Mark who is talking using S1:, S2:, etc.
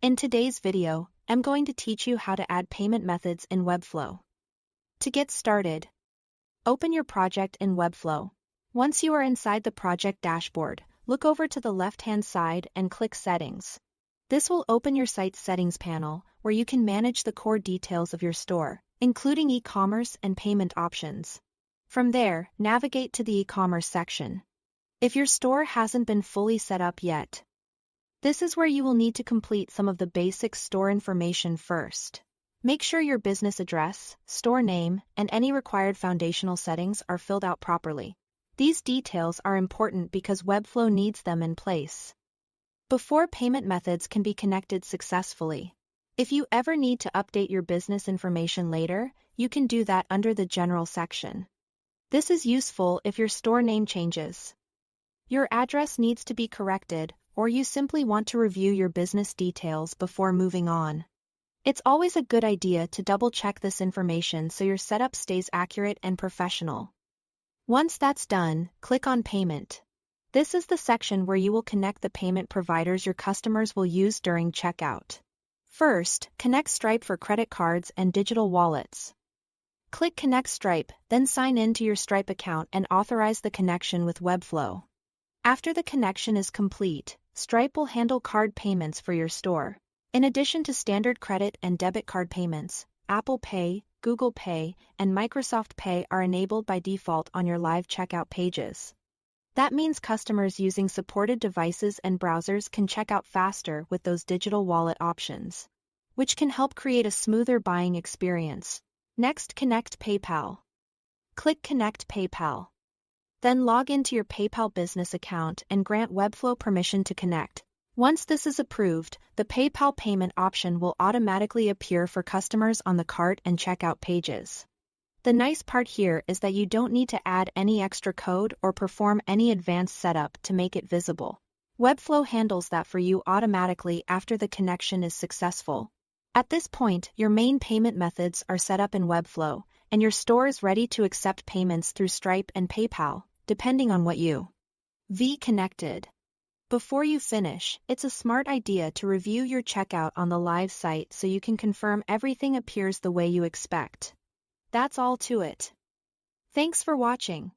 S1: In today's video, I'm going to teach you how to add payment methods in Webflow. To get started, open your project in Webflow. Once you are inside the project dashboard, look over to the left-hand side and click Settings. This will open your site's settings panel, where you can manage the core details of your store, including e-commerce and payment options. From there, navigate to the e-commerce section. If your store hasn't been fully set up yet, this is where you will need to complete some of the basic store information first. Make sure your business address, store name, and any required foundational settings are filled out properly. These details are important because Webflow needs them in place before payment methods can be connected successfully. If you ever need to update your business information later, you can do that under the General section. This is useful if your store name changes, your address needs to be corrected, or you simply want to review your business details before moving on. It's always a good idea to double-check this information so your setup stays accurate and professional. Once that's done, click on Payment. This is the section where you will connect the payment providers your customers will use during checkout. First, connect Stripe for credit cards and digital wallets. Click Connect Stripe, then sign in to your Stripe account and authorize the connection with Webflow. After the connection is complete, Stripe will handle card payments for your store. In addition to standard credit and debit card payments, Apple Pay, Google Pay, and Microsoft Pay are enabled by default on your live checkout pages. That means customers using supported devices and browsers can check out faster with those digital wallet options, which can help create a smoother buying experience. Next, connect PayPal. Click Connect PayPal. Then log into your PayPal business account and grant Webflow permission to connect. Once this is approved, the PayPal payment option will automatically appear for customers on the cart and checkout pages. The nice part here is that you don't need to add any extra code or perform any advanced setup to make it visible. Webflow handles that for you automatically after the connection is successful. At this point, your main payment methods are set up in Webflow, and your store is ready to accept payments through Stripe and PayPal, depending on what you connected. Before you finish, it's a smart idea to review your checkout on the live site so you can confirm everything appears the way you expect. That's all to it. Thanks for watching.